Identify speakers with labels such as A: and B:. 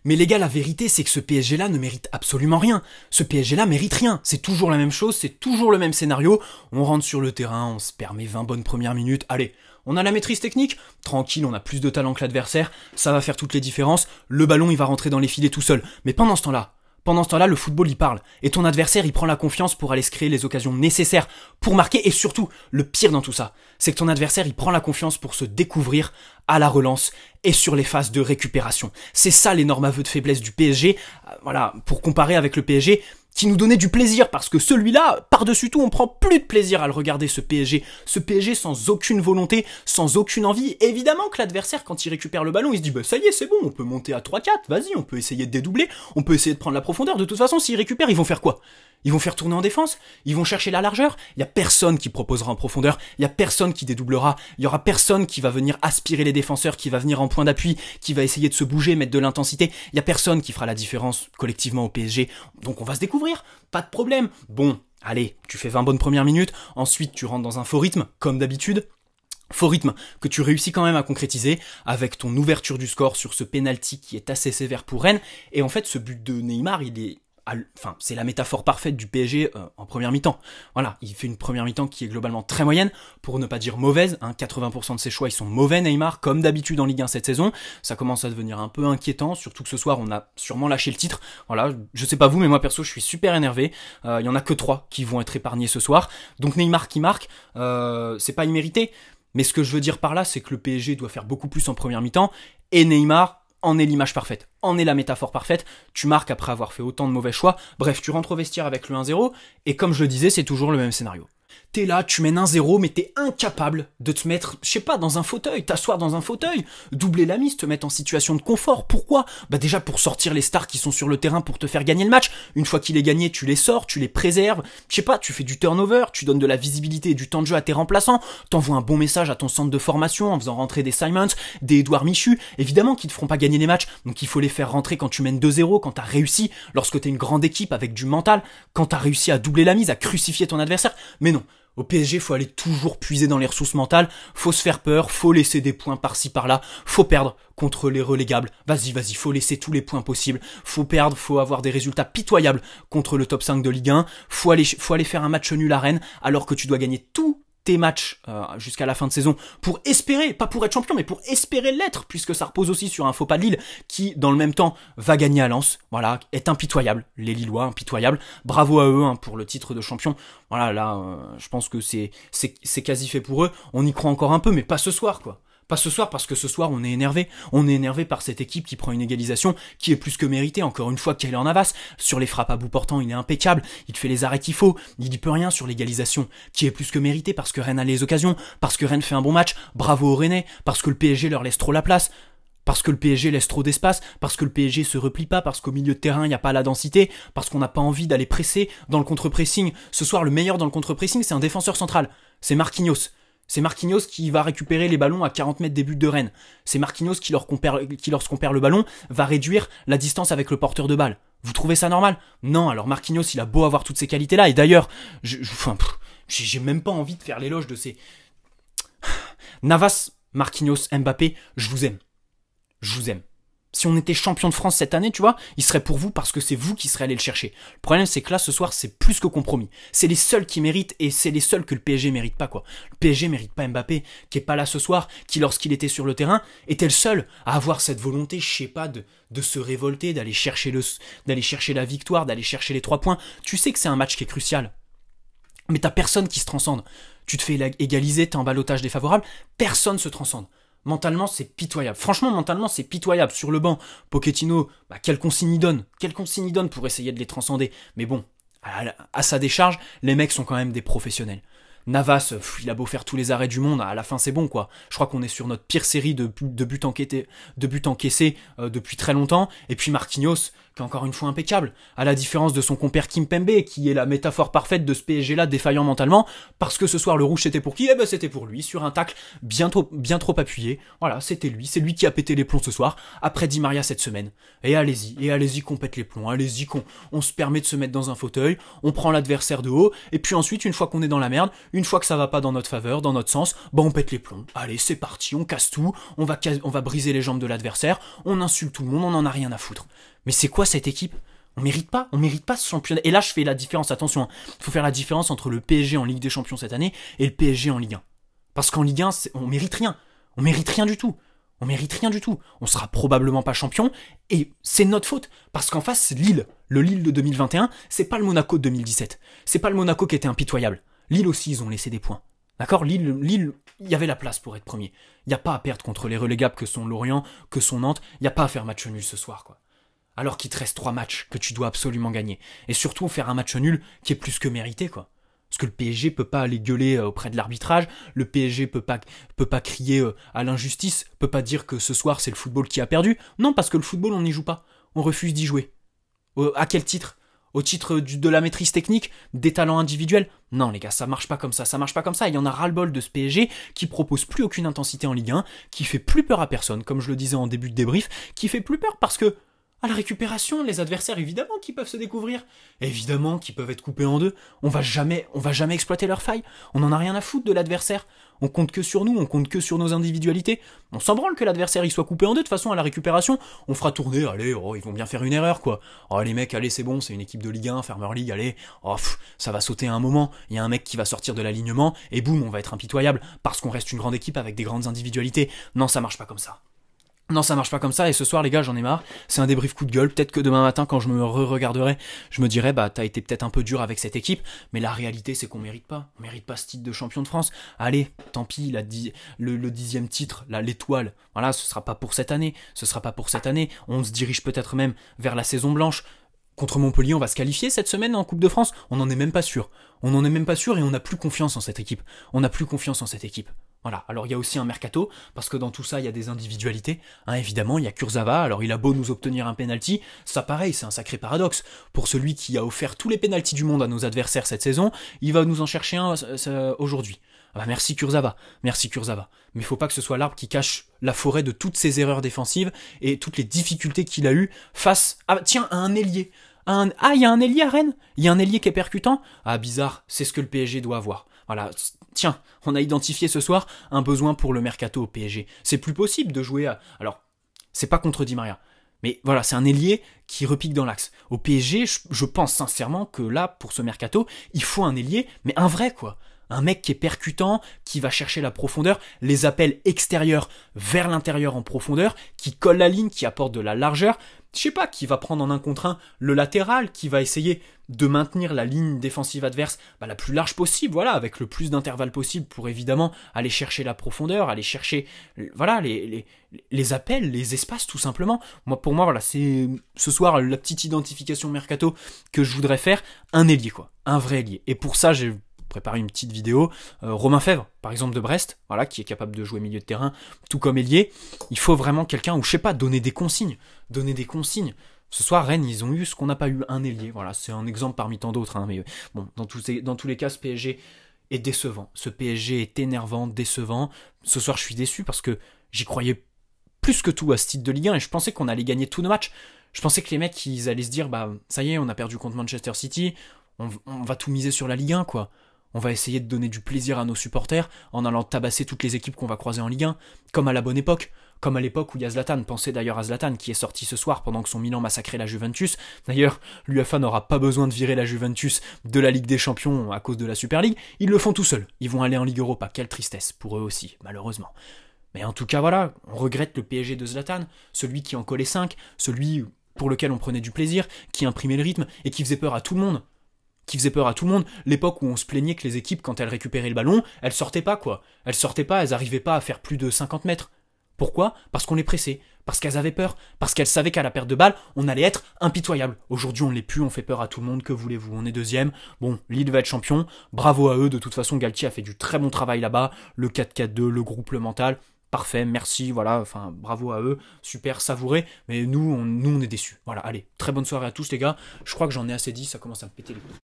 A: Mais les gars, la vérité, c'est que ce PSG-là ne mérite absolument rien. Ce PSG-là mérite rien. C'est toujours la même chose, c'est toujours le même scénario. On rentre sur le terrain, on se permet 20 bonnes premières minutes. Allez, on a la maîtrise technique, tranquille, on a plus de talent que l'adversaire, ça va faire toutes les différences. Le ballon, il va rentrer dans les filets tout seul. Mais pendant ce temps-là, le football, il parle. Et ton adversaire, il prend la confiance pour aller se créer les occasions nécessaires pour marquer. Et surtout, le pire dans tout ça, c'est que ton adversaire, il prend la confiance pour se découvrir à la relance et sur les phases de récupération. C'est ça l'énorme aveu de faiblesse du PSG. Voilà, pour comparer avec le PSG, qui nous donnait du plaisir, parce que celui-là, par-dessus tout, on prend plus de plaisir à le regarder, ce PSG. Ce PSG sans aucune volonté, sans aucune envie. Évidemment que l'adversaire, quand il récupère le ballon, il se dit, bah ça y est, c'est bon, on peut monter à 3-4, vas-y, on peut essayer de dédoubler, on peut essayer de prendre la profondeur. De toute façon, s'ils récupèrent, ils vont faire quoi? Ils vont faire tourner en défense? Ils vont chercher la largeur? Il y a personne qui proposera en profondeur, il y a personne qui dédoublera, il y aura personne qui va venir aspirer les défenseurs, qui va venir en point d'appui, qui va essayer de se bouger, mettre de l'intensité. Il y a personne qui fera la différence collectivement au PSG. Donc on va se découvrir, pas de problème. Bon, allez, tu fais 20 bonnes premières minutes, ensuite tu rentres dans un faux rythme, comme d'habitude. Faux rythme que tu réussis quand même à concrétiser avec ton ouverture du score sur ce penalty qui est assez sévère pour Rennes. Et en fait, ce but de Neymar, c'est la métaphore parfaite du PSG en première mi-temps. Voilà, il fait une première mi-temps qui est globalement très moyenne, pour ne pas dire mauvaise. 80% de ses choix, ils sont mauvais, Neymar, comme d'habitude en Ligue 1 cette saison. Ça commence à devenir un peu inquiétant, surtout que ce soir, on a sûrement lâché le titre. Voilà, je sais pas vous, mais moi perso, je suis super énervé. Il y en a que 3 qui vont être épargnés ce soir. Donc Neymar qui marque, c'est pas immérité. Mais ce que je veux dire par là, c'est que le PSG doit faire beaucoup plus en première mi-temps, et Neymar en est l'image parfaite, en est la métaphore parfaite. Tu marques après avoir fait autant de mauvais choix. Bref, tu rentres au vestiaire avec le 1-0, et comme je le disais, c'est toujours le même scénario. T'es là, tu mènes 1-0, mais t'es incapable de te mettre, je sais pas, dans un fauteuil, t'asseoir dans un fauteuil, doubler la mise, te mettre en situation de confort. Pourquoi? Bah déjà pour sortir les stars qui sont sur le terrain pour te faire gagner le match. Une fois qu'il est gagné, tu les sors, tu les préserves. Je sais pas, tu fais du turnover, tu donnes de la visibilité et du temps de jeu à tes remplaçants. T'envoies un bon message à ton centre de formation en faisant rentrer des Simons, des Edouard Michu. Évidemment qu'ils te feront pas gagner les matchs, donc il faut les faire rentrer quand tu mènes 2-0, quand t'as réussi, lorsque t'es une grande équipe avec du mental, quand t'as réussi à doubler la mise, à crucifier ton adversaire. Mais non. Au PSG, faut aller toujours puiser dans les ressources mentales, faut se faire peur, faut laisser des points par-ci par-là, faut perdre contre les relégables. Vas-y, faut laisser tous les points possibles, faut perdre, faut avoir des résultats pitoyables contre le top 5 de Ligue 1, faut aller faire un match nul à Rennes, alors que tu dois gagner tous tes matchs jusqu'à la fin de saison pour espérer, pas pour être champion, mais pour espérer l'être, puisque ça repose aussi sur un faux pas de Lille qui, dans le même temps, va gagner à Lens. Voilà, est impitoyable. Les Lillois, impitoyables. Bravo à eux pour le titre de champion. Voilà, là, je pense que c'est quasi fait pour eux. On y croit encore un peu, mais pas ce soir, quoi. Pas ce soir, parce que ce soir, on est énervé. On est énervé par cette équipe qui prend une égalisation qui est plus que méritée. Encore une fois, Keylor Navas, sur les frappes à bout portant, il est impeccable. Il fait les arrêts qu'il faut. Il dit peut rien sur l'égalisation, qui est plus que méritée parce que Rennes a les occasions, parce que Rennes fait un bon match. Bravo aux Rennais, parce que le PSG leur laisse trop la place. Parce que le PSG laisse trop d'espace, parce que le PSG se replie pas, parce qu'au milieu de terrain, il n'y a pas la densité, parce qu'on n'a pas envie d'aller presser dans le contre-pressing. Ce soir, le meilleur dans le contre-pressing, c'est un défenseur central. C'est Marquinhos. C'est Marquinhos qui va récupérer les ballons à 40 mètres des buts de Rennes. C'est Marquinhos qui, lorsqu'on perd le ballon, va réduire la distance avec le porteur de balle. Vous trouvez ça normal? Non, alors Marquinhos, il a beau avoir toutes ces qualités-là, et d'ailleurs, j'ai même pas envie de faire l'éloge de ces... Navas, Marquinhos, Mbappé, je vous aime. Je vous aime. Si on était champion de France cette année, tu vois, il serait pour vous parce que c'est vous qui serez allé le chercher. Le problème, c'est que là, ce soir, c'est plus que compromis. C'est les seuls qui méritent et c'est les seuls que le PSG mérite pas, quoi. Le PSG mérite pas Mbappé, qui est pas là ce soir, qui, lorsqu'il était sur le terrain, était le seul à avoir cette volonté, je sais pas, de se révolter, d'aller chercher la victoire, d'aller chercher les 3 points. Tu sais que c'est un match qui est crucial. Mais t'as personne qui se transcende. Tu te fais égaliser, t'es en ballottage défavorable, personne se transcende. Mentalement, c'est pitoyable. Franchement, mentalement, c'est pitoyable. Sur le banc, Pochettino, quelle consigne il donne? Quelle consigne il donne pour essayer de les transcender? Mais bon, à sa décharge, les mecs sont quand même des professionnels. Navas, il a beau faire tous les arrêts du monde, à la fin c'est bon, quoi. Je crois qu'on est sur notre pire série de buts encaissés depuis très longtemps. Et puis Marquinhos, qui est encore une fois impeccable, à la différence de son compère Kimpembe, qui est la métaphore parfaite de ce PSG-là défaillant mentalement, parce que ce soir le rouge c'était pour qui? Eh ben c'était pour lui, sur un tacle bien trop appuyé. Voilà, c'était lui, c'est lui qui a pété les plombs ce soir, après Di Maria cette semaine. Et allez-y qu'on pète les plombs, allez-y qu'on se permet de se mettre dans un fauteuil, on prend l'adversaire de haut, et puis ensuite, une fois qu'on est dans la merde, une fois que ça va pas dans notre faveur, dans notre sens, bah on pète les plombs. Allez, c'est parti, on casse tout, on va briser les jambes de l'adversaire, on insulte tout le monde, on en a rien à foutre. Mais c'est quoi cette équipe? On mérite pas ce championnat. Et là, je fais la différence, attention, hein. Faut faire la différence entre le PSG en Ligue des Champions cette année et le PSG en Ligue 1. Parce qu'en Ligue 1, on mérite rien. On mérite rien du tout. On mérite rien du tout. On sera probablement pas champion, et c'est notre faute. Parce qu'en face, Lille, le Lille de 2021, c'est pas le Monaco de 2017. C'est pas le Monaco qui était impitoyable. Lille aussi, ils ont laissé des points. D'accord, Lille, il y avait la place pour être premier. Il n'y a pas à perdre contre les relégables que sont Lorient, que sont Nantes. Il n'y a pas à faire match nul ce soir, quoi. Alors qu'il te reste 3 matchs que tu dois absolument gagner. Et surtout faire un match nul qui est plus que mérité, quoi. Parce que le PSG peut pas aller gueuler auprès de l'arbitrage, le PSG peut pas crier à l'injustice, peut pas dire que ce soir c'est le football qui a perdu. Non, parce que le football on n'y joue pas. On refuse d'y jouer. À quel titre? Au titre de la maîtrise technique, des talents individuels? Non les gars, ça marche pas comme ça, il y en a ras-le-bol de ce PSG qui propose plus aucune intensité en Ligue 1, qui fait plus peur à personne, comme je le disais en début de débrief, qui fait plus peur parce que à la récupération, les adversaires, évidemment, qui peuvent se découvrir. Évidemment, qui peuvent être coupés en deux. On va jamais exploiter leurs failles. On n'en a rien à foutre de l'adversaire. On compte que sur nous, on compte que sur nos individualités. On s'en branle que l'adversaire il soit coupé en deux. De toute façon, à la récupération, on fera tourner. Allez, ils vont bien faire une erreur, quoi. Oh, les mecs, allez, c'est bon, c'est une équipe de Ligue 1, Farmer League, allez. Oh, ça va sauter à un moment. Il y a un mec qui va sortir de l'alignement, et boum, on va être impitoyable. Parce qu'on reste une grande équipe avec des grandes individualités. Non, ça marche pas comme ça. Non, ça marche pas comme ça, et ce soir, les gars, j'en ai marre. C'est un débrief coup de gueule. Peut-être que demain matin, quand je me re-regarderai, je me dirai, bah, t'as été peut-être un peu dur avec cette équipe, mais la réalité, c'est qu'on mérite pas. On mérite pas ce titre de champion de France. Allez, tant pis, le 10e titre, l'étoile. Voilà, ce sera pas pour cette année. On se dirige peut-être même vers la saison blanche. Contre Montpellier, on va se qualifier cette semaine en Coupe de France. On n'en est même pas sûr. Et on n'a plus confiance en cette équipe. Voilà, alors il y a aussi un mercato, parce que dans tout ça, il y a des individualités. Évidemment, il y a Kurzawa, alors il a beau nous obtenir un penalty, ça pareil, c'est un sacré paradoxe. Pour celui qui a offert tous les penaltys du monde à nos adversaires cette saison, il va nous en chercher un aujourd'hui. Ah bah merci Kurzawa. Mais faut pas que ce soit l'arbre qui cache la forêt de toutes ses erreurs défensives et toutes les difficultés qu'il a eues face à un ailier. Il y a un ailier à Rennes? Il y a un ailier qui est percutant? Ah bizarre, c'est ce que le PSG doit avoir. Voilà, tiens, on a identifié ce soir un besoin pour le mercato au PSG. C'est plus possible de jouer à... Alors, c'est pas contre Di Maria, mais voilà, c'est un ailier qui repique dans l'axe. Au PSG, je pense sincèrement que là, pour ce mercato, il faut un ailier, mais un vrai quoi. Un mec qui est percutant, qui va chercher la profondeur, les appels extérieurs vers l'intérieur en profondeur, qui colle la ligne, qui apporte de la largeur, je sais pas, qui va prendre en 1 contre 1 le latéral, qui va essayer de maintenir la ligne défensive adverse la plus large possible, voilà, avec le plus d'intervalle possible pour évidemment aller chercher la profondeur, aller chercher voilà les appels, les espaces tout simplement. Pour moi voilà, c'est ce soir la petite identification mercato que je voudrais faire, un ailier quoi, un vrai ailier. Et pour ça, j'ai préparer une petite vidéo. Romain Fèvre, par exemple de Brest, voilà, qui est capable de jouer milieu de terrain, tout comme ailier. Il faut vraiment quelqu'un, ou je sais pas, donner des consignes. Ce soir, Rennes, ils ont eu ce qu'on n'a pas eu, un ailier. Voilà, c'est un exemple parmi tant d'autres. Mais bon, dans tous les cas, ce PSG est décevant. Ce PSG est énervant, décevant. Ce soir, je suis déçu parce que j'y croyais plus que tout à ce titre de Ligue 1 et je pensais qu'on allait gagner tous nos matchs. Je pensais que les mecs, ils allaient se dire, bah, ça y est, on a perdu contre Manchester City, on va tout miser sur la Ligue 1, quoi. On va essayer de donner du plaisir à nos supporters en allant tabasser toutes les équipes qu'on va croiser en Ligue 1, comme à la bonne époque, comme à l'époque où il y a Zlatan. Pensez d'ailleurs à Zlatan qui est sorti ce soir pendant que son Milan massacrait la Juventus. D'ailleurs, l'UEFA n'aura pas besoin de virer la Juventus de la Ligue des Champions à cause de la Super League. Ils le font tout seuls. Ils vont aller en Ligue Europa. Quelle tristesse pour eux aussi, malheureusement. Mais en tout cas, voilà, on regrette le PSG de Zlatan, celui qui en collait 5, celui pour lequel on prenait du plaisir, qui imprimait le rythme et qui faisait peur à tout le monde. L'époque où on se plaignait que les équipes, quand elles récupéraient le ballon, elles sortaient pas, elles arrivaient pas à faire plus de 50 mètres. Pourquoi ? Parce qu'on les pressait, parce qu'elles avaient peur, parce qu'elles savaient qu'à la perte de balle, on allait être impitoyable. Aujourd'hui, on l'est plus, on fait peur à tout le monde, que voulez-vous ? On est 2e. Bon, Lille va être champion, bravo à eux, de toute façon, Galtier a fait du très bon travail là-bas, le 4-4-2, le groupe, le mental. parfait, merci, voilà, enfin bravo à eux, super, savouré, mais nous on est déçus. Voilà, allez, très bonne soirée à tous les gars, je crois que j'en ai assez dit, ça commence à me péter les couilles.